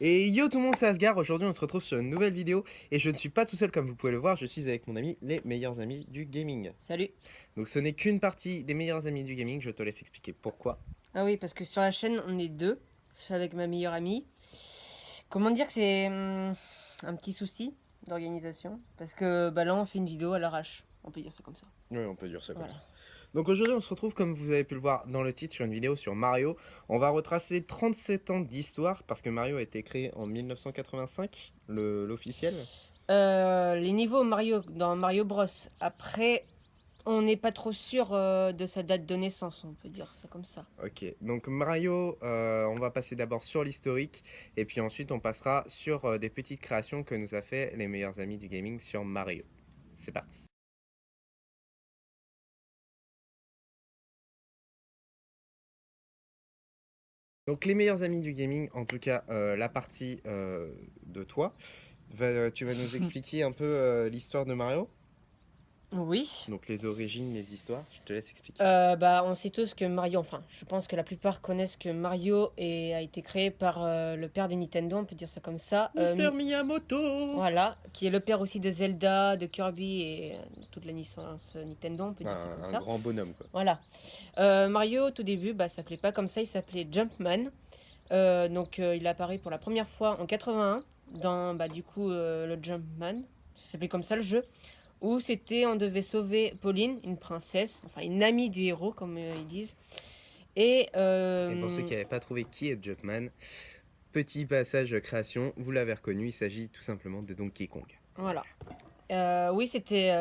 Et yo tout le monde, c'est Asgard. Aujourd'hui, on se retrouve sur une nouvelle vidéo. Et je ne suis pas tout seul, comme vous pouvez le voir. Je suis avec mon ami, les meilleurs amis du gaming. Salut. Donc, ce n'est qu'une partie des meilleurs amis du gaming. Je te laisse expliquer pourquoi. Ah oui, parce que sur la chaîne, on est deux. Je suis avec ma meilleure amie. Comment dire que c'est un petit souci d'organisation. Parce que là, on fait une vidéo à l'arrache. On peut dire ça comme ça. Oui, on peut dire ça comme Voilà. ça. Donc, aujourd'hui, on se retrouve, comme vous avez pu le voir dans le titre, sur une vidéo sur Mario. On va retracer 37 ans d'histoire. Parce que Mario a été créé en 1985, l'officiel. Les niveaux Mario dans Mario Bros. Après, on n'est pas trop sûr de sa date de naissance, on peut dire ça comme ça. Ok, donc Mario, on va passer d'abord sur l'historique et puis ensuite on passera sur des petites créations que nous a fait les meilleurs amis du gaming sur Mario. C'est parti. Donc les meilleurs amis du gaming, en tout cas la partie de toi, tu vas nous expliquer un peu l'histoire de Mario. Oui. Donc les origines, les histoires, je te laisse expliquer. On sait tous que Mario, enfin, je pense que la plupart connaissent que Mario a été créé par le père de Nintendo, on peut dire ça comme ça. Mister Miyamoto. Voilà, qui est le père aussi de Zelda, de Kirby et de toute la licence Nintendo, on peut dire ça comme Un ça. grand bonhomme quoi. Voilà. Mario, au tout début, s'appelait pas comme ça, il s'appelait Jumpman. Il est apparu pour la première fois en 81 dans, le Jumpman. Ça s'appelait comme ça le jeu. Où c'était, on devait sauver Pauline, une princesse, enfin une amie du héros, comme ils disent. Et, Et pour ceux qui n'avaient pas trouvé qui est Jumpman, petit passage création, vous l'avez reconnu, il s'agit tout simplement de Donkey Kong. voilà. Oui, c'était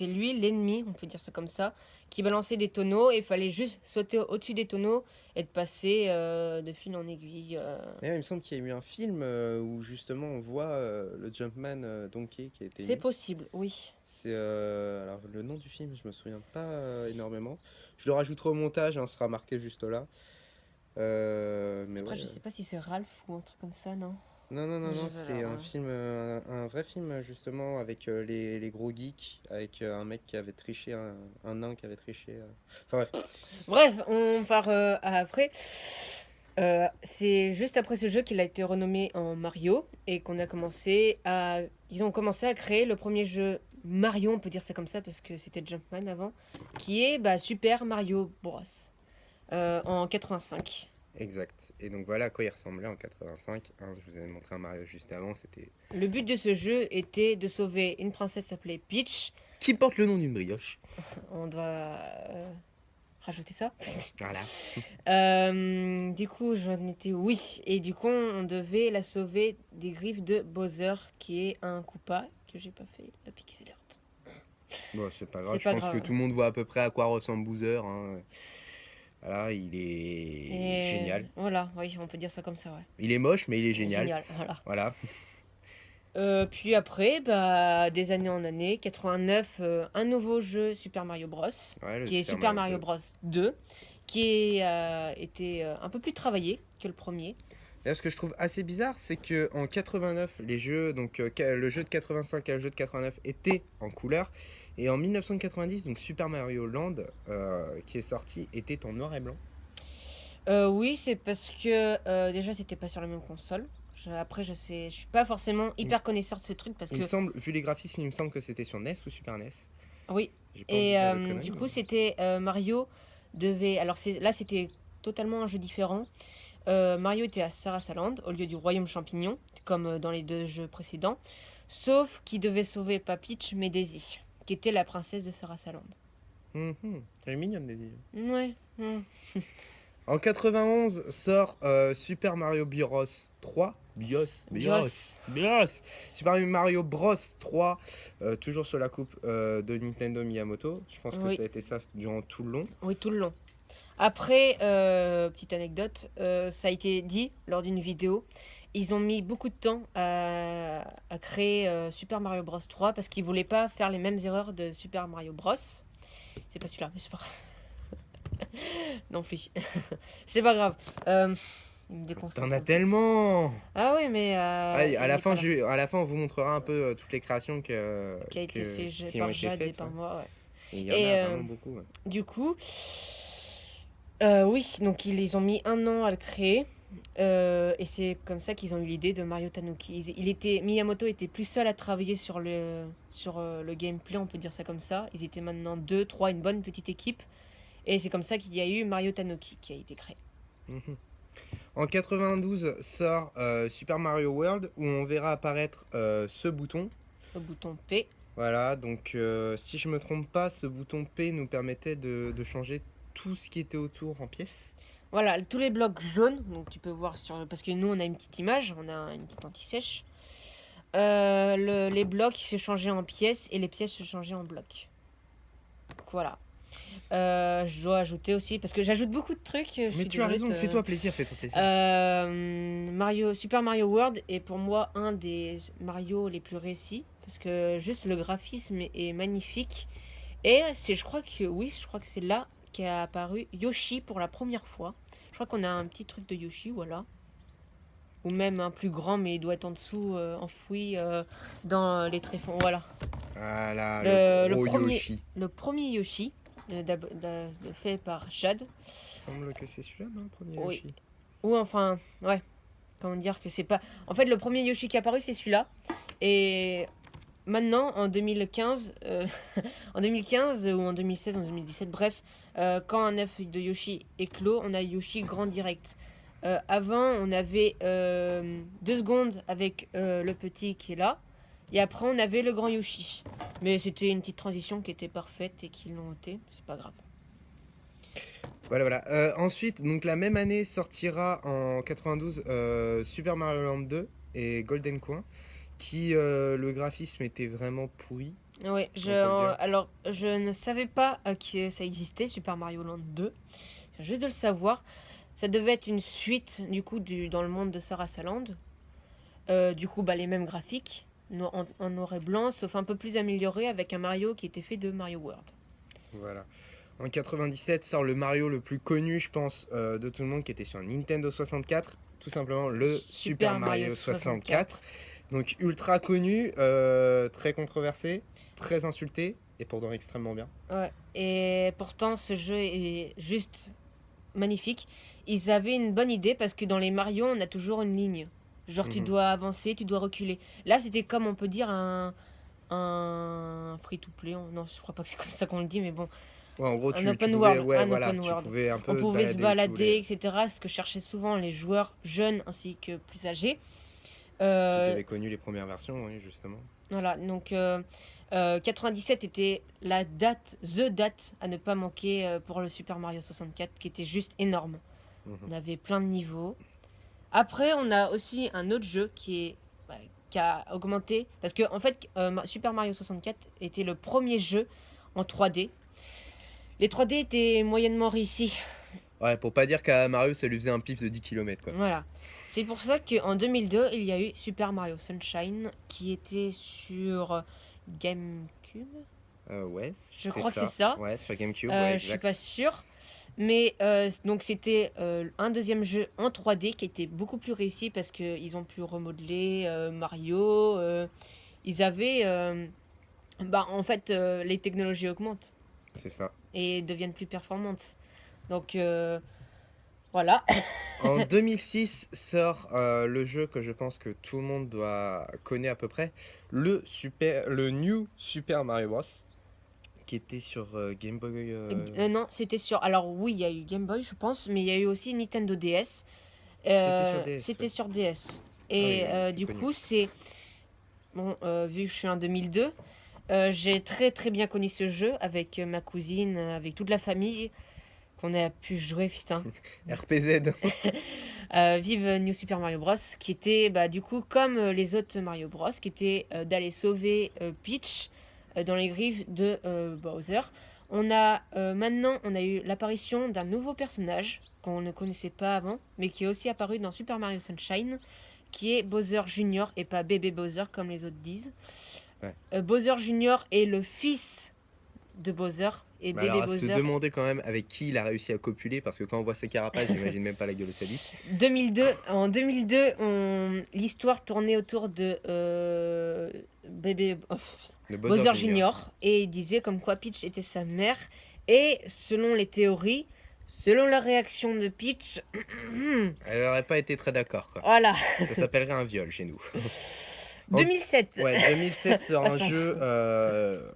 lui, l'ennemi, on peut dire ça comme ça, qui balançait des tonneaux et il fallait juste sauter au-dessus des tonneaux et de passer de fil en aiguille. D'ailleurs, il me semble qu'il y a eu un film où justement on voit le Jumpman Donkey qui a été C'est mis. possible, oui. C'est alors le nom du film, je me souviens pas énormément. Je le rajouterai au montage, hein, ce sera marqué juste là. Mais Après, ouais. je sais pas si c'est Ralph ou un truc comme ça, non? Non, non, non, Je non, vais c'est alors, un film, un vrai film justement avec les gros geeks, avec un mec qui avait triché, un nain qui avait triché. Enfin bref. Bref, on part après. C'est juste après ce jeu qu'il a été renommé en Mario et qu'on a commencé à. Ils ont commencé à créer le premier jeu Mario, on peut dire ça comme ça parce que c'était Jumpman avant, qui est Super Mario Bros. En 85. Exact. Et donc voilà à quoi il ressemblait en 85. Hein, je vous avais montré un Mario juste avant, c'était... Le but de ce jeu était de sauver une princesse appelée Peach. Qui porte le nom d'une brioche. On doit rajouter ça. Voilà. Du coup, j'en étais oui. Et du coup, on devait la sauver des griffes de Bowser, qui est un Koopa que j'ai pas fait, la pixel art. Bon, c'est pas grave, C'est je pas pense que grave. tout le monde voit à peu près à quoi ressemble Bowser. Hein. Voilà, il est Et génial. voilà, oui, on peut dire ça comme ça, ouais. Il est moche, mais il est génial. Génial, voilà. Voilà. Puis après, des années en années, 89, un nouveau jeu Super Mario Bros. Ouais, le Qui est Super Super Mario Mario 2. Bros 2, qui a été un peu plus travaillé que le premier. Là, ce que je trouve assez bizarre, c'est que en 89, les jeux, donc le jeu de 85 et le jeu de 89 étaient en couleur. Et en 1990, donc Super Mario Land, qui est sorti, était en noir et blanc. Oui, c'est parce que déjà, c'était pas sur la même console. Après, je suis pas forcément Il, hyper connaisseur de ce truc parce il me que semble, vu les graphismes, il me semble que c'était sur NES ou Super NES. oui. J'ai pas envie de Et dire de conneries, du mais... coup, c'était Mario devait. Alors là, c'était totalement un jeu différent. Mario était à Sarasaland au lieu du Royaume Champignon, comme dans les deux jeux précédents, sauf qu'il devait sauver pas Peach mais Daisy, qui était la princesse de Sarasaland. Elle est mignonne, Daisy. Ouais. En 91 sort Super Mario Bros 3. Bios. Super Mario Bros 3, toujours sur la coupe de Nintendo Miyamoto. Je pense que Oui. ça a été ça durant tout le long. Oui, tout le long. Après, petite anecdote, ça a été dit lors d'une vidéo. Ils ont mis beaucoup de temps à créer Super Mario Bros 3 parce qu'ils voulaient pas faire les mêmes erreurs de Super Mario Bros. C'est pas celui-là, mais c'est pas grave. Non plus. C'est pas grave. Il me déconcentre T'en un as peu. tellement. Ah oui, mais Allez, il est pas là. à la fin, on vous montrera un peu toutes les créations Qui a été fait qui ont par été Jade et faites. par Ouais. moi, ouais. Et il y en Et a vraiment beaucoup. Ouais. du coup, oui, donc ils ont mis un an à le créer. Et c'est comme ça qu'ils ont eu l'idée de Mario Tanuki. Miyamoto était plus seul à travailler sur le gameplay, on peut dire ça comme ça. Ils étaient maintenant deux, trois, une bonne petite équipe. Et c'est comme ça qu'il y a eu Mario Tanuki qui a été créé. Mhm. En 92 sort Super Mario World où on verra apparaître ce bouton. Le bouton P. Voilà, donc si je me trompe pas, ce bouton P nous permettait de changer tout ce qui était autour en pièces. Voilà, tous les blocs jaunes, donc tu peux voir parce que nous on a une petite image, on a une petite anti-sèche. Les blocs se changeaient en pièces et les pièces se changeaient en blocs. Donc, voilà. Je dois ajouter aussi, parce que j'ajoute beaucoup de trucs. Mais tu as raison, fais-toi plaisir, fais-toi plaisir. Super Mario World est pour moi un des Mario les plus réussis, parce que juste le graphisme est magnifique. Et je crois que c'est là qu'est apparu Yoshi pour la première fois. Je crois qu'on a un petit truc de Yoshi, voilà. Ou même un plus grand, mais il doit être en dessous, enfoui dans les tréfonds. Voilà. Voilà, Le gros premier- Yoshi. Le premier Yoshi, fait par Jade. Il semble que c'est celui-là, non, le premier Oui. Yoshi. Ou enfin, ouais. Comment dire que c'est pas. En fait, le premier Yoshi qui est apparu, c'est celui-là. Et maintenant, en 2015, en 2015 ou en 2016, en 2017, bref, quand un œuf de Yoshi éclot, on a Yoshi grand direct. Avant, on avait 2 secondes avec le petit qui est là. Et après, on avait le grand Yoshi. Mais c'était une petite transition qui était parfaite et qu'ils l'ont ôté. C'est pas grave. Voilà, voilà. Ensuite, donc la même année sortira en 92 Super Mario Land 2 et Golden Coin, qui le graphisme était vraiment pourri. Ouais, On peut le dire. alors, je ne savais pas que ça existait, Super Mario Land 2. Je viens juste de le savoir. Ça devait être une suite, du coup, dans le monde de Sarah Saland. Du coup, bah, les mêmes graphiques, en noir et blanc, sauf un peu plus amélioré avec un Mario qui était fait de Mario World. Voilà. En 97 sort le Mario le plus connu, je pense, de tout le monde, qui était sur Nintendo 64. Tout simplement le Super Mario 64. Donc ultra connu, très controversé, très insulté, et pourtant extrêmement bien. Ouais, et pourtant, ce jeu est juste magnifique. Ils avaient une bonne idée parce que dans les Mario, on a toujours une ligne. Genre, tu Mhm. dois avancer, tu dois reculer. Là, c'était comme on peut dire un free-to-play. Non, je crois pas que c'est comme ça qu'on le dit, mais bon. Ouais, en gros, Un tu open pouvais, world. ouais, Un voilà, open tu world. pouvais un On peu te pouvait se balader, balader, etc. Ce que cherchaient souvent les joueurs jeunes ainsi que plus âgés. ceux qui Euh, avaient connu les premières versions, oui, justement. voilà, donc 97 était the date à ne pas manquer pour le Super Mario 64, qui était juste énorme. Mhm. On avait plein de niveaux. Après, on a aussi un autre jeu qui a augmenté. Parce que, en fait, Super Mario 64 était le premier jeu en 3D. Les 3D étaient moyennement réussis. Ouais, pour pas dire qu'à Mario, ça lui faisait un pif de 10 km, quoi. Voilà. C'est pour ça qu'en 2002, il y a eu Super Mario Sunshine qui était sur GameCube. Ouais, Je crois que c'est ça. Ouais, sur GameCube, ouais, Je suis exact. pas sûre. Mais donc c'était un deuxième jeu en 3D qui était beaucoup plus réussi parce qu'ils ont pu remodeler Mario. Ils avaient... en fait, les technologies augmentent C'est ça. et deviennent plus performantes. Donc voilà. En 2006 sort le jeu que je pense que tout le monde connaît à peu près, le New Super Mario Bros. Qui était sur Game Boy. Non, c'était sur... Alors oui, il y a eu Game Boy, je pense, mais il y a eu aussi Nintendo DS. C'était sur DS. C'était Ouais. sur DS. Ah Et oui, oui, du plus connu. coup, c'est... Bon, vu que je suis en 2002, j'ai très très bien connu ce jeu avec ma cousine, avec toute la famille, qu'on a pu jouer, putain. RPZ. Vive New Super Mario Bros. Qui était, bah, du coup, comme les autres Mario Bros, qui était d'aller sauver Peach dans les griffes de Bowser. Maintenant, on a eu l'apparition d'un nouveau personnage qu'on ne connaissait pas avant, mais qui est aussi apparu dans Super Mario Sunshine, qui est Bowser Junior et pas bébé Bowser comme les autres disent. Ouais. Bowser Junior est le fils de Bowser et Bah bébé alors, à se Bowser. demander quand même avec qui il a réussi à copuler, parce que quand on voit ses carapaces, j'imagine même pas la gueule de sa bite. En 2002, l'histoire tournait autour de bébé Le Bowser Junior et il disait comme quoi Peach était sa mère et selon les théories, Selon la réaction de Peach, Elle aurait pas été très d'accord, quoi. voilà. Ça s'appellerait un viol chez nous. 2007. Ouais, 2007 sera un Passons. jeu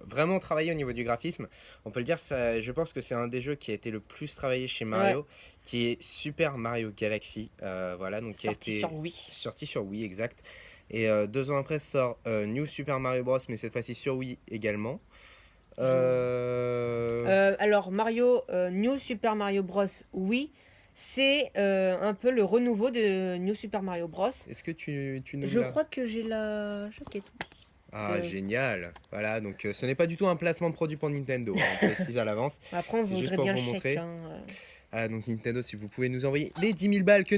vraiment travaillé au niveau du graphisme. On peut le dire, ça, je pense que c'est un des jeux qui a été le plus travaillé chez Mario, qui est Super Mario Galaxy. Voilà, donc qui a Sorti été sur Wii. sorti sur Wii, exact. Et 2 ans après sort New Super Mario Bros, mais cette fois-ci sur Wii également. Alors Mario, New Super Mario Bros. Oui, c'est un peu le renouveau de New Super Mario Bros. Est-ce que tu nous Je l'as... crois que j'ai la jaquette. Ah, génial. Voilà, donc ce n'est pas du tout un placement de produit pour Nintendo, hein, on précise à l'avance. Après, on C'est juste voudrait pour bien le vous chèque. montrer. Hein. Voilà, donc Nintendo, si vous pouvez nous envoyer les 10 000 balles que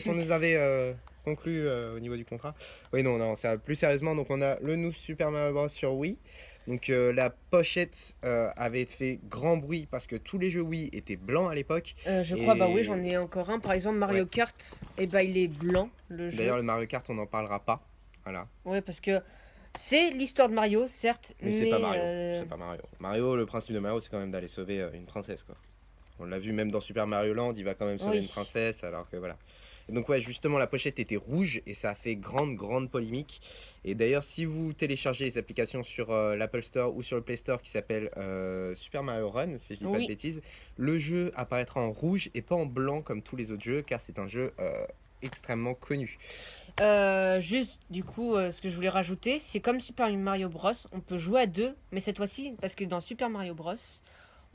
qu'on nous avait conclu au niveau du contrat. Oui, non, ça, plus sérieusement, donc on a le New Super Mario Bros. Sur Wii. Donc la pochette avait fait grand bruit parce que tous les jeux Wii étaient blancs à l'époque. Je crois, bah oui, j'en ai encore un. Par exemple, Mario Kart, et bah il est blanc, le jeu. D'ailleurs, le Mario Kart, on n'en parlera pas. Voilà. Ouais, parce que c'est l'histoire de Mario, certes, Mais c'est pas Mario. C'est pas Mario. Mario, le principe de Mario, c'est quand même d'aller sauver une princesse, quoi. On l'a vu même dans Super Mario Land, il va quand même sauver une princesse, alors que voilà. Et donc ouais, justement, la pochette était rouge et ça a fait grande polémique. Et d'ailleurs, si vous téléchargez les applications sur l'Apple Store ou sur le Play Store qui s'appelle Super Mario Run, si je dis pas de bêtises, le jeu apparaîtra en rouge et pas en blanc comme tous les autres jeux, car c'est un jeu extrêmement connu. Juste, du coup, ce que je voulais rajouter, c'est comme Super Mario Bros. On peut jouer à deux, mais cette fois-ci, parce que dans Super Mario Bros.,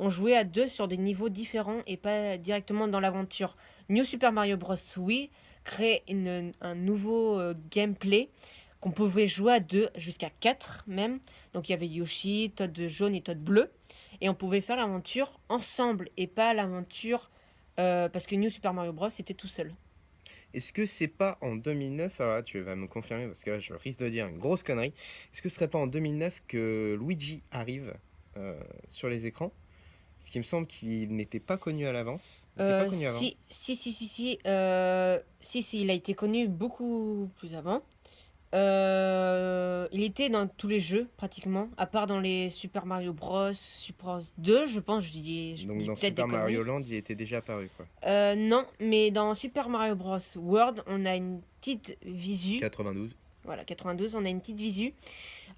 on jouait à deux sur des niveaux différents et pas directement dans l'aventure. New Super Mario Bros. Oui, crée un nouveau gameplay qu'on pouvait jouer à deux, jusqu'à 4 même. Donc il y avait Yoshi, Toad jaune et Toad bleu. Et on pouvait faire l'aventure ensemble et pas l'aventure parce que New Super Mario Bros. Était tout seul. Est-ce que c'est pas en 2009, alors là tu vas me confirmer parce que là je risque de dire une grosse connerie, est-ce que ce serait pas en 2009 que Luigi arrive sur les écrans? Ce qui me semble qu'il n'était pas connu à l'avance. Si, il a été connu beaucoup plus avant. Il était dans tous les jeux, pratiquement, à part dans les Super Mario Bros. Super Bros 2, je pense, Donc dans peut-être Super des Mario conneries. Land, il était déjà apparu, quoi. Non, mais dans Super Mario Bros. World, on a une petite visu. 92. Voilà, 92, on a une petite visu.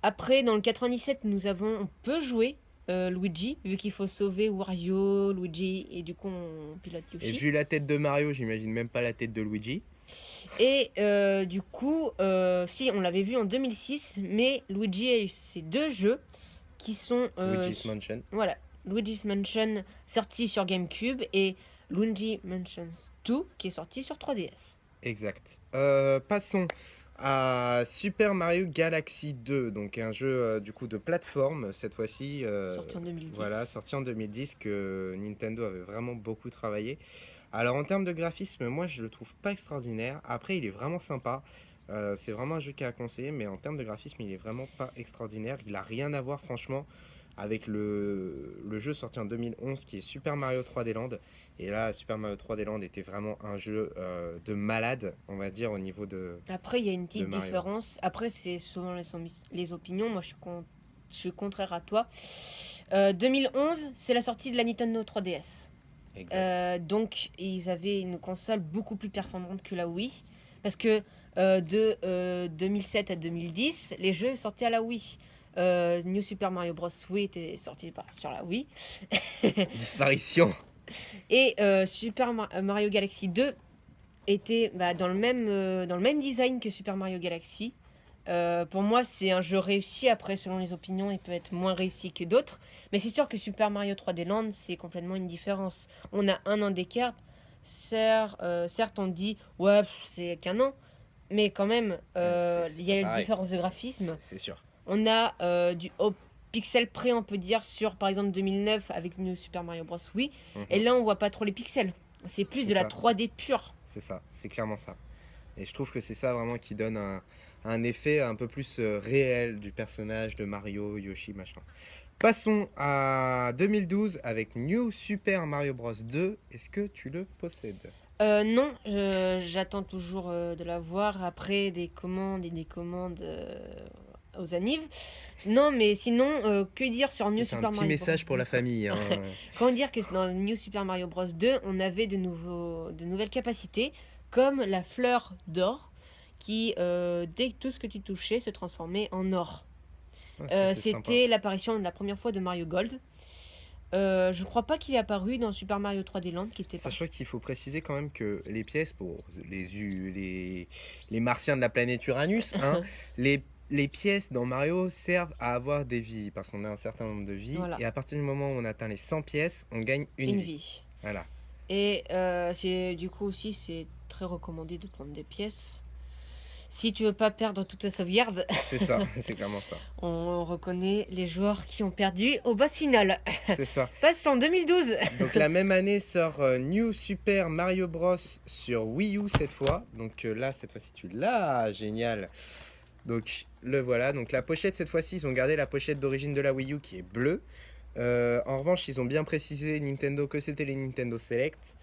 Après, dans le 97, on peut jouer Luigi, vu qu'il faut sauver Wario, Luigi, et du coup, on pilote Et Yoshi. vu la tête de Mario, j'imagine même pas la tête de Luigi. Et du coup, si, on l'avait vu en 2006, mais Luigi a eu ces deux jeux qui sont... Luigi's Mansion. Voilà, Luigi's Mansion sorti sur GameCube et Luigi Mansion 2 qui est sorti sur 3DS. Exact. Passons à Super Mario Galaxy 2, donc un jeu du coup de plateforme cette fois-ci. Sorti en 2010. Voilà, sorti en 2010 que Nintendo avait vraiment beaucoup travaillé. Alors en termes de graphisme, moi je le trouve pas extraordinaire. Après, il est vraiment sympa. C'est vraiment un jeu qui est à conseiller, mais en termes de graphisme, il est vraiment pas extraordinaire. Il a rien à voir, franchement, avec le jeu sorti en 2011 qui est Super Mario 3D Land. Et là, Super Mario 3D Land était vraiment un jeu de malade, on va dire, au niveau de. Après, il y a une petite différence. Après, c'est souvent les opinions. Moi, je suis contraire à toi. 2011, c'est la sortie de la Nintendo 3DS. Donc, ils avaient une console beaucoup plus performante que la Wii. Parce que de 2007 à 2010, les jeux sortaient à la Wii. New Super Mario Bros. Wii était sorti sur la Wii. Disparition. Et Super Mario Galaxy 2 était dans le même design que Super Mario Galaxy. Pour moi, c'est un jeu réussi. Après, selon les opinions, il peut être moins réussi que d'autres. Mais c'est sûr que Super Mario 3D Land, c'est complètement une différence. On a un an d'écart. Certes, on dit, ouais, c'est qu'un an. Mais quand même, il y a une différence de graphisme. C'est sûr. On a au pixel près, on peut dire, sur par exemple 2009 avec New Super Mario Bros. Wii. Et là, on voit pas trop les pixels. C'est plus de la 3D pure. C'est ça, c'est clairement ça. Et je trouve que c'est ça vraiment qui donne un effet un peu plus réel du personnage de Mario, Yoshi, machin. Passons à 2012 avec New Super Mario Bros 2. Est-ce que tu le possèdes? Non, j'attends toujours de la voir. Après, des commandes et des commandes aux annives. Non, mais sinon, que dire sur New C'est un Super petit Mario message pour la famille. Hein. Comment dire que dans New Super Mario Bros 2, on avait de nouvelles capacités, comme la fleur d'or, qui, dès que tout ce que tu touchais, se transformait en or. Ah, ça, c'est sympa. C'était l'apparition de la première fois de Mario Gold. Je crois pas qu'il est apparu dans Super Mario 3D Land, qui était pas. Sachant qu'il faut préciser quand même que les pièces pour les martiens de la planète Uranus, hein, les pièces dans Mario servent à avoir des vies, parce qu'on a un certain nombre de vies, Voilà. et à partir du moment où on atteint les 100 pièces, on gagne une vie. Voilà. Et du coup aussi, c'est très recommandé de prendre des pièces. Si tu veux pas perdre toute ta sauvegarde, C'est ça, c'est clairement ça. on reconnaît les joueurs qui ont perdu au boss final. C'est ça. Passe en 2012. Donc la même année sort New Super Mario Bros sur Wii U cette fois. Donc là, cette fois-ci, tu l'as. Génial. Donc le voilà. Donc la pochette, cette fois-ci, ils ont gardé la pochette d'origine de la Wii U qui est bleue. En revanche, ils ont bien précisé Nintendo que c'était les Nintendo Select.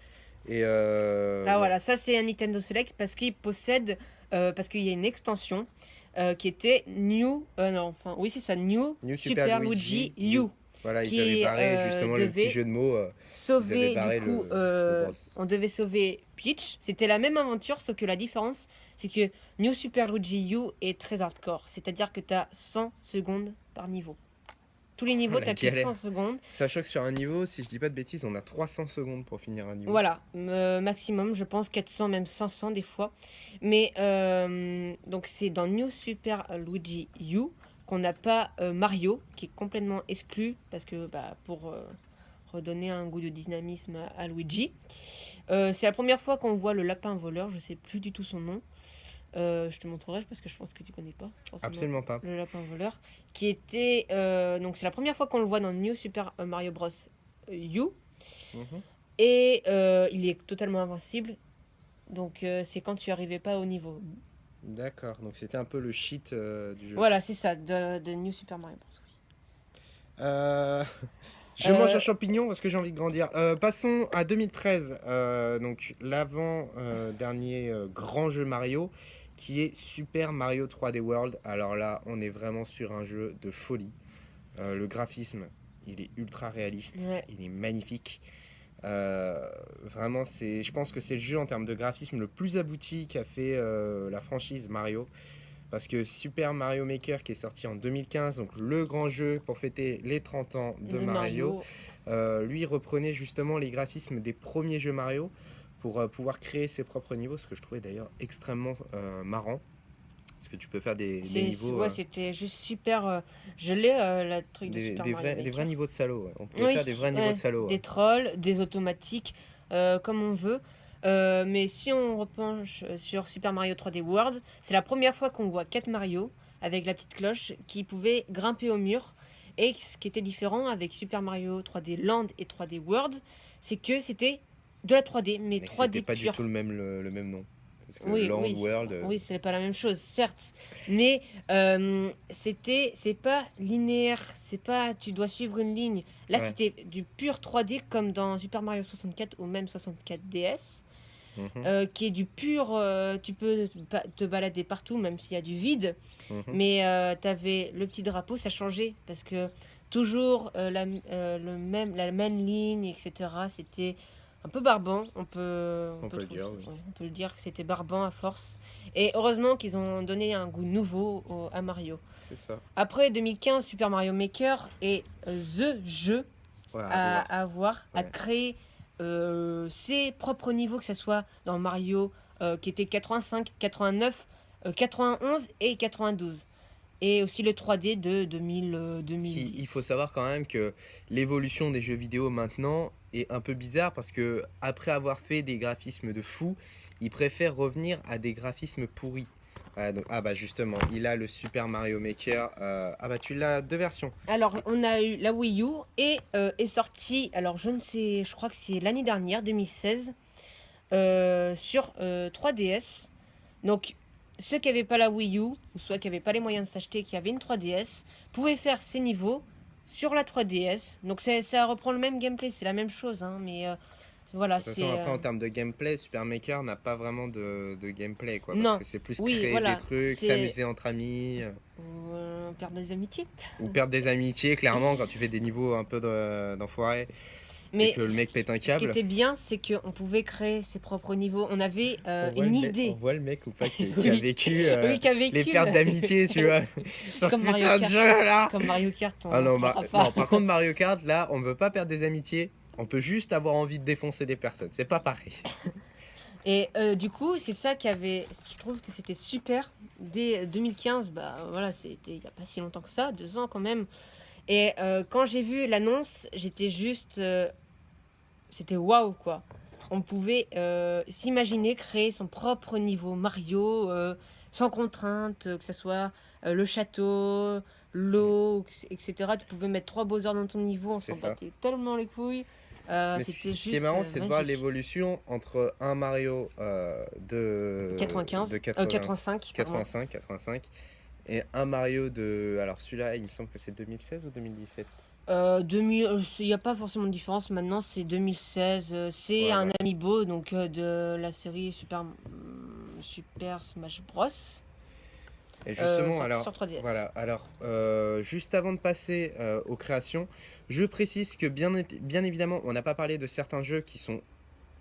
Et Là voilà, ça c'est un Nintendo Select parce qu'il possède, parce qu'il y a une extension qui était New, non, enfin oui c'est ça, New Super Luigi U. Voilà, ils qui, avaient barré justement le petit devait jeu de mots. Sauver barré du coup, le Bros. on devait sauver Peach. C'était la même aventure, sauf que la différence, c'est que New Super Luigi U est très hardcore. C'est-à-dire que tu as 100 secondes par niveau. Tous les niveaux, La tu as que galère. 100 secondes. Sachant que sur un niveau, si je dis pas de bêtises, on a 300 secondes pour finir un niveau. Voilà, maximum, je pense 400, même 500 des fois. Mais donc c'est dans New Super Luigi U qu'on n'a pas Mario, qui est complètement exclu, parce que pour redonner un goût de dynamisme à Luigi. C'est la première fois qu'on voit le lapin voleur, je sais plus du tout son nom. Je te montrerai parce que je pense que tu connais pas. Forcément. Absolument pas. Le lapin voleur. Qui était. Donc c'est la première fois qu'on le voit dans New Super Mario Bros. U. Mhm. Et il est totalement invincible. Donc c'est quand tu arrivais pas au niveau. D'accord, donc c'était un peu le cheat du jeu. Voilà, c'est ça, de New Super Mario Bros. Oui. Je mange un champignon parce que j'ai envie de grandir. Passons à 2013, donc l'avant-dernier grand jeu Mario, qui est Super Mario 3D World. Alors là, on est vraiment sur un jeu de folie. Le graphisme, il est ultra réaliste, Ouais. il est magnifique. Vraiment, je pense que c'est le jeu en termes de graphisme le plus abouti qu'a fait la franchise Mario. Parce que Super Mario Maker, qui est sorti en 2015, donc le grand jeu pour fêter les 30 ans de Mario, lui reprenait justement les graphismes des premiers jeux Mario pour pouvoir créer ses propres niveaux, ce que je trouvais d'ailleurs extrêmement marrant. Parce que tu peux faire des niveaux... Ouais, c'était juste super. Je l'ai, la truc de Super Mario Maker. des vrais niveaux de salauds. Ouais. On pouvait faire des vrais niveaux de salauds. Des trolls, des automatiques, comme on veut. Mais si on repenche sur Super Mario 3D World, c'est la première fois qu'on voit 4 Mario avec la petite cloche qui pouvaient grimper au mur. Et ce qui était différent avec Super Mario 3D Land et 3D World, c'est que c'était de la 3D, mais 3D c'était pas pure. du tout le même nom. Parce que Oui, Land, oui. World... Oui, c'est pas la même chose, certes. Mais c'est pas linéaire, c'est pas tu dois suivre une ligne. Là, Ouais. c'était du pur 3D comme dans Super Mario 64 ou même 64 DS. Qui est du pur, tu peux te balader partout, même s'il y a du vide. Mais tu avais le petit drapeau, ça changeait. Parce que toujours la même ligne, etc. C'était un peu barbant. On peut le dire, oui. ouais, on peut le dire que c'était barbant à force. Et heureusement qu'ils ont donné un goût nouveau à Mario. C'est ça. Après 2015, Super Mario Maker est the jeu Ouais, à avoir, à Ouais. créer ses propres niveaux, que ce soit dans Mario qui était 85, 89, 91 et 92. Et aussi le 3D de 2010. Il faut savoir quand même que l'évolution des jeux vidéo maintenant est un peu bizarre parce que après avoir fait des graphismes de fou, ils préfèrent revenir à des graphismes pourris. Donc, justement, il a le Super Mario Maker. Tu l'as deux versions. Alors, on a eu la Wii U et est sorti, alors je crois que c'est l'année dernière, 2016, sur 3DS. Donc, ceux qui n'avaient pas la Wii U, ou soit qui n'avaient pas les moyens de s'acheter, qui avaient une 3DS, pouvaient faire ces niveaux sur la 3DS. Donc, ça reprend le même gameplay, c'est la même chose, hein, mais voilà. De toute façon, après, en termes de gameplay, Super Maker n'a pas vraiment de gameplay, quoi. Non. Parce que c'est plus créer des trucs, c'est- s'amuser entre amis. perdre des amitiés. Ou perdre des amitiés, clairement, quand tu fais des niveaux un peu d'enfoiré et Mais que le mec pète un ce qui câble. était bien, c'est qu'on pouvait créer ses propres niveaux. On avait une On idée. voit le mec ou pas qui a Oui. vécu Oui, qui a les vécu. pertes d'amitié, tu vois. Sur ce Comme Mario putain de Kart. jeu là. Comme Mario Kart, on Ah non, n'en parlera pas. non, par contre, Mario Kart, là, on ne veut pas perdre des amitiés. On peut juste avoir envie de défoncer des personnes. C'est pas pareil. Et du coup, c'est ça qui avait. Je trouve que c'était super. Dès 2015, bah voilà, c'était il n'y a pas si longtemps que ça, 2 ans quand même. Et quand j'ai vu l'annonce, j'étais juste. C'était waouh quoi. On pouvait s'imaginer créer son propre niveau Mario sans contrainte, que ce soit le château, l'eau, etc. Tu pouvais mettre 3 Bowser dans ton niveau, on C'est s'en ça. battait tellement les couilles. Mais C'était ce qui est juste marrant, c'est de voir magique. l'évolution entre un Mario 95, de 85, pardon. 85 et un Mario de. Alors celui-là, il me semble que c'est 2016 ou 2017. Il n'y a pas forcément de différence. Maintenant, c'est 2016. C'est Ouais, un voilà. amiibo donc, de la série Super Smash Bros. Et justement, Sorti alors, sur 3DS. voilà. Alors, juste avant de passer aux créations, je précise que bien évidemment, on n'a pas parlé de certains jeux qui sont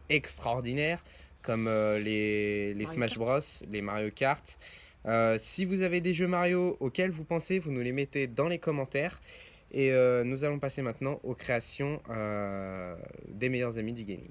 extraordinaires, comme les Mario Smash Kart. Bros, les Mario Kart. Si vous avez des jeux Mario auxquels vous pensez, vous nous les mettez dans les commentaires. Et nous allons passer maintenant aux créations des meilleurs amis du gaming.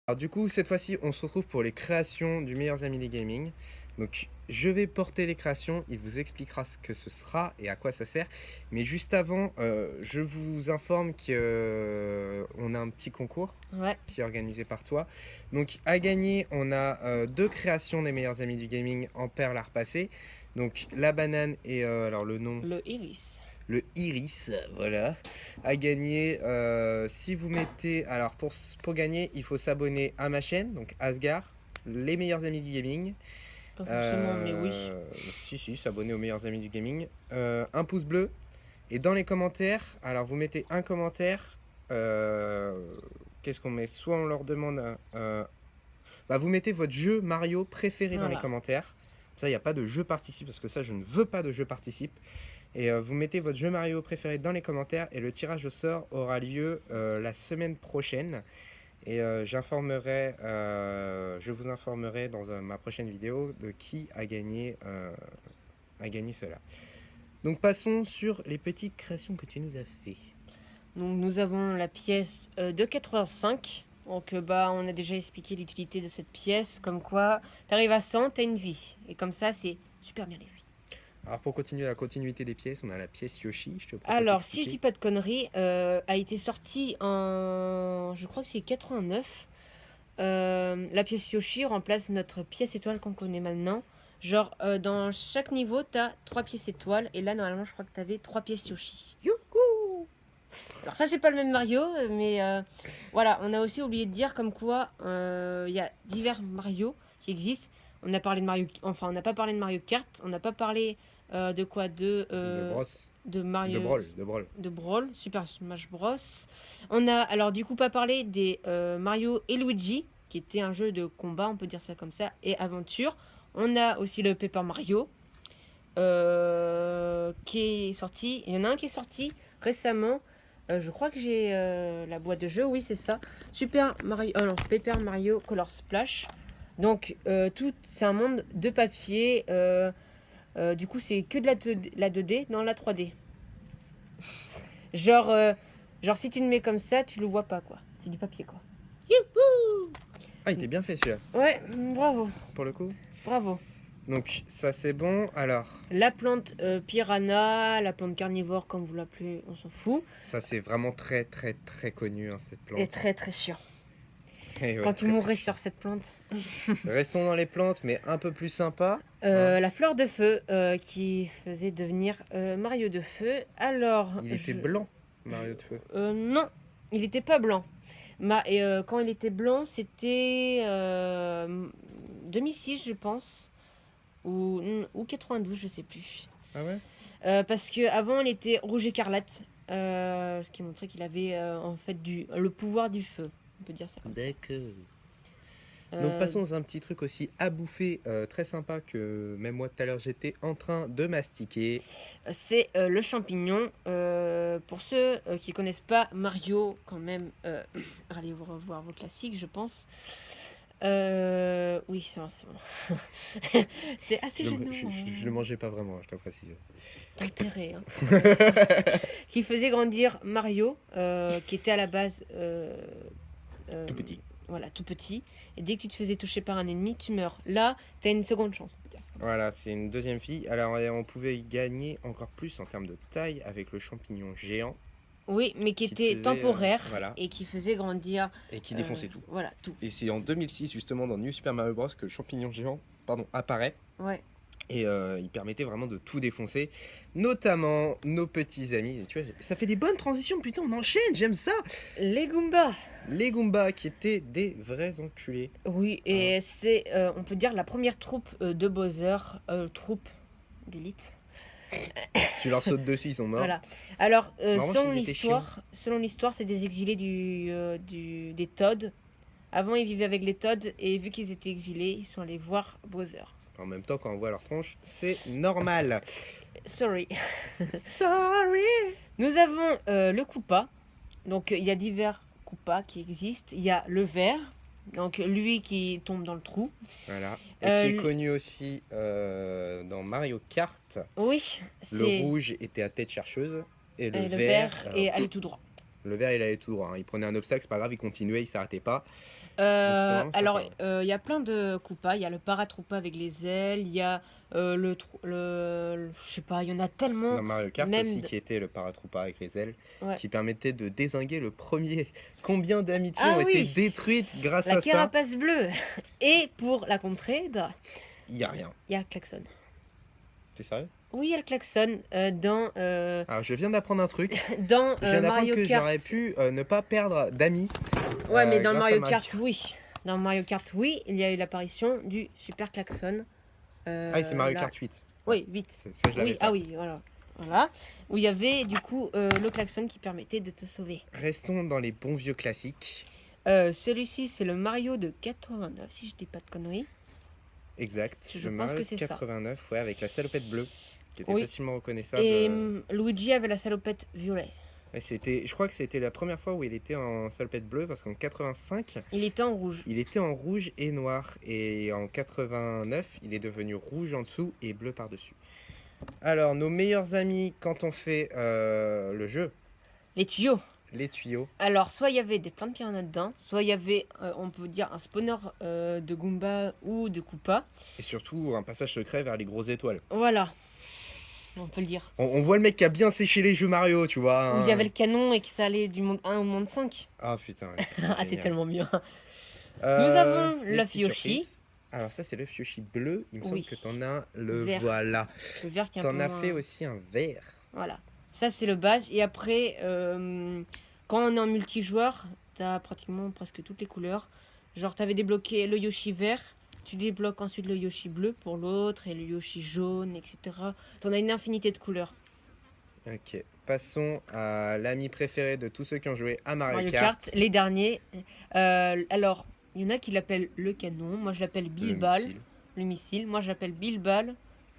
Alors du coup, cette fois-ci, on se retrouve pour les créations du meilleurs amis des gaming. Donc je vais porter les créations, il vous expliquera ce que ce sera et à quoi ça sert. Mais juste avant, je vous informe qu'on a un petit concours Ouais. qui est organisé par toi. Donc à gagner, on a 2 créations des meilleurs amis du gaming en perles à repasser. Donc la banane et alors le nom... Le Iris. Le Iris, voilà, à gagner. Si vous mettez, alors pour gagner, il faut s'abonner à ma chaîne, donc Asgard, les meilleurs amis du gaming. Pas forcément, mais oui. Si, s'abonner aux meilleurs amis du gaming. Un pouce bleu. Et dans les commentaires, alors vous mettez un commentaire. Qu'est-ce qu'on met? Soit on leur demande. Bah, vous mettez votre jeu Mario préféré dans les Voilà. commentaires. Ça, il n'y a pas de jeu participe, parce que ça, je ne veux pas de jeu participe. Et vous mettez votre jeu Mario préféré dans les commentaires et le tirage au sort aura lieu la semaine prochaine. Et je vous informerai dans ma prochaine vidéo de qui a gagné cela. Donc passons sur les petites créations que tu nous as fait. Donc nous avons la pièce de 85. Donc bah on a déjà expliqué l'utilité de cette pièce, comme quoi t'arrives à 100, t'as une vie. Et comme ça c'est super bien les vies. Alors pour continuer la continuité des pièces, on a la pièce Yoshi. Je te propose Alors si je d'expliquer. dis pas de conneries, a été sortie en... je crois que c'est 89. La pièce Yoshi remplace notre pièce étoile qu'on connaît maintenant. Genre dans chaque niveau t'as 3 pièces étoiles. Et là normalement je crois que t'avais 3 pièces Yoshi. Youhou! Alors ça c'est pas le même Mario, mais voilà, on a aussi oublié de dire comme quoi il y a divers Mario qui existent. On a parlé de Mario, enfin on n'a pas parlé de Mario Kart, on n'a pas parlé de quoi De Bros. de Mario De Brawl. de Brawl, Super Smash Bros. On a alors du coup pas parlé des Mario et Luigi qui était un jeu de combat, on peut dire ça comme ça, et aventure. On a aussi le Paper Mario qui est sorti. Il y en a un qui est sorti récemment. Je crois que j'ai la boîte de jeu, oui c'est ça. Super Mario, non, Paper Mario Color Splash. Donc c'est un monde de papier. Du coup c'est que de la 2D dans la 3D. Genre si tu le mets comme ça, tu le vois pas quoi. C'est du papier quoi. Youhou! Ah, il était bien fait celui-là, Ouais, bravo, pour le coup. bravo. Donc ça c'est bon. Alors La plante piranha, la plante carnivore comme vous l'appelez, on s'en fout. ça c'est vraiment très très très connu hein, cette plante. Et très très chiant. Et ouais, Quand tu très, mourrais très sur cette plante. Restons dans les plantes, mais un peu plus sympa. La fleur de feu qui faisait devenir Mario de feu. Alors. Il était blanc, Mario de Feu. Non, il n'était pas blanc. Quand il était blanc, c'était 2006, je pense. Ou 92, je sais plus. Ah ouais? Parce qu'avant, il était rouge écarlate. Ce qui montrait qu'il avait en fait le pouvoir du feu. On peut dire ça comme ça. D'accord. Donc Euh, passons dans un petit truc aussi à bouffer, très sympa que même moi tout à l'heure j'étais en train de mastiquer. c'est le champignon. Pour ceux qui connaissent pas Mario, quand même, allez vous revoir vos classiques, je pense. Oui, c'est bon, c'est bon. C'est assez gênant. Je le mangeais pas vraiment, je dois préciser. T'as intérêt, hein. Qui faisait grandir Mario, qui était à la base Tout petit. voilà, tout petit. Et dès que tu te faisais toucher par un ennemi, tu meurs. Là, t'as une seconde chance. On peut dire ça comme ça. Voilà, c'est une deuxième fille. Alors on pouvait y gagner encore plus en termes de taille avec le champignon géant Oui, mais qui qui te était faisait, temporaire voilà, et qui faisait grandir. et qui défonçait tout. Voilà, tout. Et c'est en 2006 justement dans New Super Mario Bros que le champignon géant, pardon, apparaît. Ouais. Et il permettait vraiment de tout défoncer, notamment nos petits amis. Et tu vois, ça fait des bonnes transitions, putain, on enchaîne, j'aime ça. Les Goombas. Les Goombas qui étaient des vrais enculés. Oui, et c'est, on peut dire, la première troupe de Bowser, troupe d'élite. Tu leur sautes dessus, ils sont morts. Voilà. Alors, Mais en revanche, ils étaient selon l'histoire, c'est des exilés des Toads. Avant, ils vivaient avec les Toads et vu qu'ils étaient exilés, ils sont allés voir Bowser. En même temps, quand on voit leur tronche, c'est normal. Sorry. Sorry. Nous avons le Koopa. Donc, il y a divers Koopas qui existent. Il y a le vert. Donc, lui qui tombe dans le trou. Voilà. Et qui est lui- connu aussi dans Mario Kart. Oui, Le c'est rouge était à tête chercheuse. Et le le vert, vert et aller tout droit. le vert, il allait tout droit, hein. Il prenait un obstacle, c'est pas grave, il continuait, il s'arrêtait pas. vraiment Alors, sympa. il y a plein de Koopas. Il y a le Paratroopa avec les ailes. Il y a je sais pas, il y en a tellement. Dans Mario Kart même aussi, de- qui était le paratroopa avec les ailes, Ouais. qui permettait de dézinguer le premier. Combien d'amitiés Ah ont été oui, détruites grâce la à ça? carapace bleue. Et pour la contrer, bah, Il y a rien. il y a Klaxon. T'es sérieux? Oui, il y a le Klaxon Alors, je viens d'apprendre un truc. dans Je viens d'apprendre Mario que Kart. j'aurais pu ne pas perdre d'amis. Ouais, mais dans grâce à Mario ma Kart, vie. oui. Dans Mario Kart, oui, il y a eu l'apparition du Super Klaxon. Ah, oui, c'est Mario Là. Kart 8. Oui, 8. Ça, je l'avais Oui, pas. ah oui, voilà. Voilà. Où il y avait du coup le klaxon qui permettait de te sauver. Restons dans les bons vieux classiques. Celui-ci, c'est le Mario de 89, si je dis pas de conneries. Exact. Je Le pense Mario que c'est ça. 89, ouais, avec la salopette bleue, qui était Oui. facilement reconnaissable. Et Luigi avait la salopette violet. Ouais, je crois que c'était la première fois où il était en salopette bleue, parce qu'en 85, Il était en rouge. il était en rouge et noir. Et en 89, il est devenu rouge en dessous et bleu par-dessus. Alors, nos meilleurs amis quand on fait le jeu, Les tuyaux. les tuyaux. Alors, soit il y avait des plein de piranhas dedans, soit il y avait, on peut dire, un spawner de Goomba ou de Koopa. Et surtout, un passage secret vers les grosses étoiles. Voilà, on peut le dire. On voit le mec qui a bien séché les jeux Mario, tu vois. Où hein. il y avait le canon et que ça allait du monde 1 au monde 5. Ah putain. ouais, Ah, c'est génial. tellement bien. Euh, Nous avons les la petites Yoshi. surprises. Alors ça c'est le Yoshi bleu, il me semble Oui. que t'en as le Vert. voilà. Le vert qui est un T'en peu as moins- fait aussi un vert. Voilà. Ça, c'est le base. Et après, quand on est en multijoueur, t'as pratiquement presque toutes les couleurs. Genre, t'avais débloqué le Yoshi vert, tu débloques ensuite le Yoshi bleu pour l'autre, et le Yoshi jaune, etc. T'en as une infinité de couleurs. Ok, passons à l'ami préféré de tous ceux qui ont joué à Mario, Mario Kart. Kart, les derniers. Alors, il y en a qui l'appellent le canon. Moi, je l'appelle le Bilbal, missile. le missile. Moi, je l'appelle Bilbal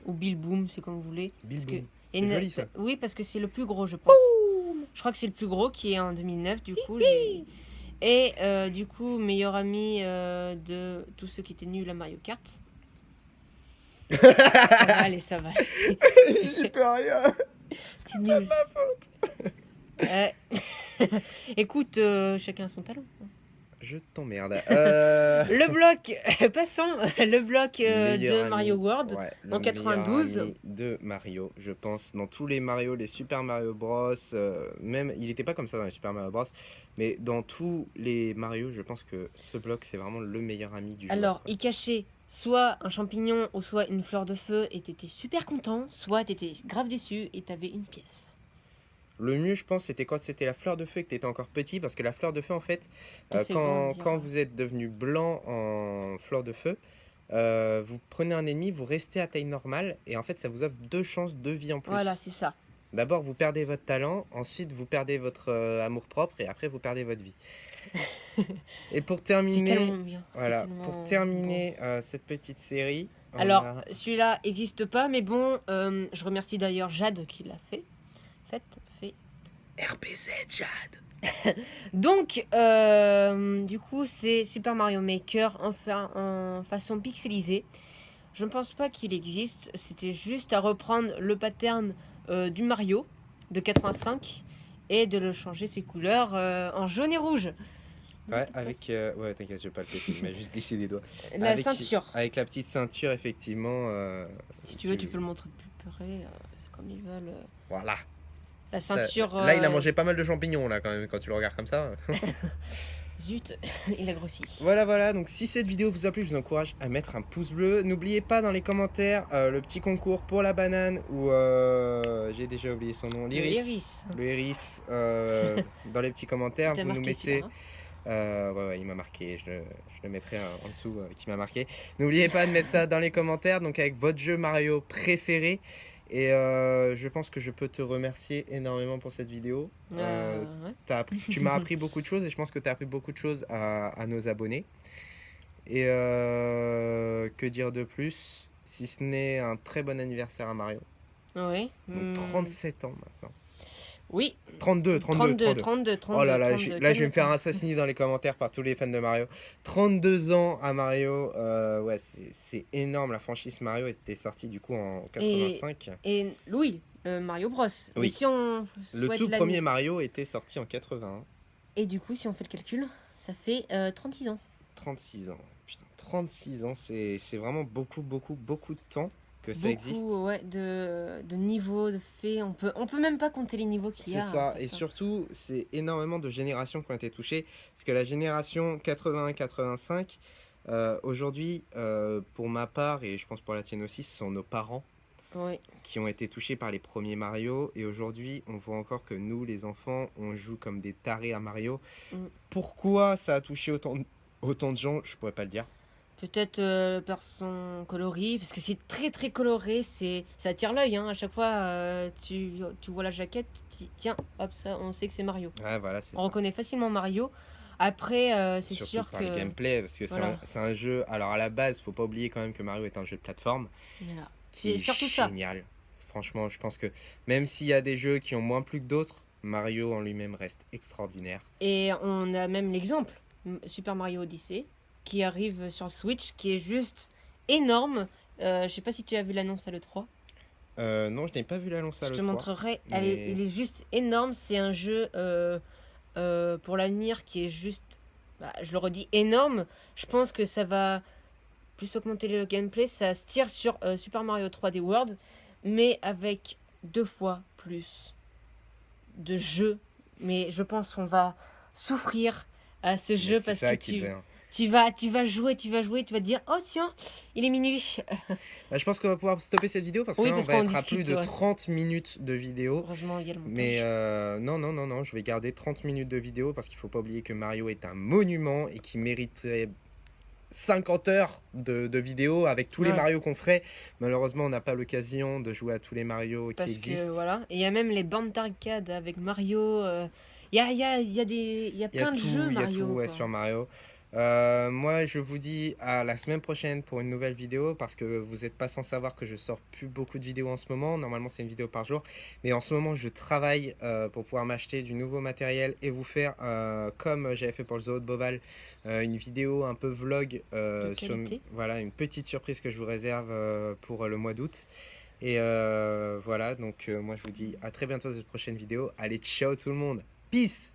ou Bilboom, c'est comme vous voulez. Bill Parce que- Boom. Et C'est joli, ça. Oui, parce que c'est le plus gros, je pense. Je crois que c'est le plus gros qui est en 2009, du coup. Et du coup, meilleur ami de tous ceux qui étaient nuls à Mario Kart. Ça va aller, ça va. J'y peux rien. C'est nul. Ma faute. Écoute, chacun son talent. Je t'emmerde. Le bloc, passons, le bloc Meilleur de ami. Mario World. Ouais, le en 92. meilleur ami de Mario, je pense. Dans tous les Mario, les Super Mario Bros, même, il n'était pas comme ça dans les Super Mario Bros, mais dans tous les Mario, je pense que ce bloc, c'est vraiment le meilleur ami du joueur, Alors, quoi. il cachait soit un champignon ou soit une fleur de feu et t'étais super content, soit t'étais grave déçu et t'avais une pièce. Le mieux, je pense, c'était quand c'était la fleur de feu et que tu étais encore petit, parce que la fleur de feu, en fait, Te fait quand grandir. vous êtes devenu blanc en fleur de feu, vous prenez un ennemi, vous restez à taille normale, et en fait, ça vous offre 2 chances de vie en plus. Voilà, c'est ça. D'abord, vous perdez votre talent, ensuite, vous perdez votre amour-propre, et après, vous perdez votre vie. Et pour C'est terminer, tellement bien, c'est voilà, pour tellement bon. terminer cette petite série, on Alors, a celui-là n'existe pas, mais bon, je remercie d'ailleurs Jade qui l'a fait. Fait. RPZ Jade. Donc, du coup, c'est Super Mario Maker en façon pixelisée. Je ne pense pas qu'il existe. C'était juste à reprendre le pattern du Mario de 85 et de le changer ses couleurs en jaune et rouge. Ouais, avec. Ouais, t'inquiète, je vais pas le péter, il m'a juste glissé des doigts. La ceinture. Avec la petite ceinture, effectivement. Si tu veux, tu peux le montrer de plus près, comme ils veulent. Voilà. La ceinture. Là, il a mangé pas mal de champignons, là, quand même, quand tu le regardes comme ça. Zut, il a grossi. Voilà, donc si cette vidéo vous a plu, je vous encourage à mettre un pouce bleu. N'oubliez pas dans les commentaires le petit concours pour la banane ou j'ai déjà oublié son nom, Iris. Le Iris, dans les petits commentaires, vous nous mettez... ouais, il m'a marqué, je le mettrai en dessous qui m'a marqué. N'oubliez pas de mettre ça dans les commentaires, donc avec votre jeu Mario préféré. Et je pense que je peux te remercier énormément pour cette vidéo. Ouais. Tu m'as appris beaucoup de choses et je pense que tu as appris beaucoup de choses à nos abonnés. Et que dire de plus, si ce n'est un très bon anniversaire à Mario. Oui. Donc 37 ans maintenant. Oui. 32. Oh là là, 32, là je vais me faire assassiner dans les commentaires par tous les fans de Mario. 32 ans à Mario, ouais, c'est énorme. La franchise Mario était sortie du coup en 85. Et oui, Mario Bros. Oui. Mais si on Le tout premier Mario était sorti en 81. Et du coup, si on fait le calcul, ça fait 36 ans. 36 ans. Putain, 36 ans, c'est vraiment beaucoup de temps que ça existe. Ouais, de niveaux, de faits. On peut même pas compter les niveaux qu'il y a. C'est ça, en fait, et surtout, c'est énormément de générations qui ont été touchées. Parce que la génération 81-85, aujourd'hui, pour ma part, et je pense pour la tienne aussi, ce sont nos parents qui ont été touchés par les premiers Mario. Et aujourd'hui, on voit encore que nous, les enfants, on joue comme des tarés à Mario. Pourquoi ça a touché autant de gens, je pourrais pas le dire. Peut-être par son coloris, parce que c'est très coloré, ça attire l'œil. Hein. À chaque fois, tu vois la jaquette, tiens, hop, ça, on sait que c'est Mario. Ouais, voilà, c'est on reconnaît facilement Mario. Après, c'est surtout sûr par que... le gameplay, parce que voilà. c'est un jeu... Alors à la base, faut pas oublier quand même que Mario est un jeu de plateforme. Voilà. Qui est surtout génial. Ça. Franchement, je pense que même s'il y a des jeux qui ont moins plu que d'autres, Mario en lui-même reste extraordinaire. Et on a même l'exemple, Super Mario Odyssey, qui arrive sur Switch, qui est juste énorme. Je sais pas si tu as vu l'annonce à l'E3. Non, je n'ai pas vu l'annonce à l'E3. Je te montrerai. Mais... il est juste énorme. C'est un jeu pour l'avenir qui est juste, je le redis, énorme. Je pense que ça va plus augmenter le gameplay. Ça se tire sur Super Mario 3D World, mais avec 2 fois plus de jeux. Mais je pense qu'on va souffrir à ce jeu parce que tu vas jouer, tu vas te dire oh tiens, il est minuit. Je pense qu'on va pouvoir stopper cette vidéo parce que là, on va être à plus de 30 minutes de vidéo. Heureusement, il y a le montage. Mais non, je vais garder 30 minutes de vidéo parce qu'il faut pas oublier que Mario est un monument et qui mériterait 50 heures de vidéo avec tous les Mario qu'on ferait. Malheureusement, on n'a pas l'occasion de jouer à tous les Mario qui existent. Voilà. Et il y a même les bandes d'arcade avec Mario. Il y a plein de jeux Mario. Il y a tout sur Mario. Moi, je vous dis à la semaine prochaine pour une nouvelle vidéo parce que vous n'êtes pas sans savoir que je sors plus beaucoup de vidéos en ce moment. Normalement, c'est une vidéo par jour. Mais en ce moment, je travaille pour pouvoir m'acheter du nouveau matériel et vous faire, comme j'avais fait pour le Zoo de Beauval, une vidéo un peu vlog sur voilà, une petite surprise que je vous réserve pour le mois d'août. Et voilà, donc moi, je vous dis à très bientôt dans une prochaine vidéo. Allez, ciao tout le monde. Peace!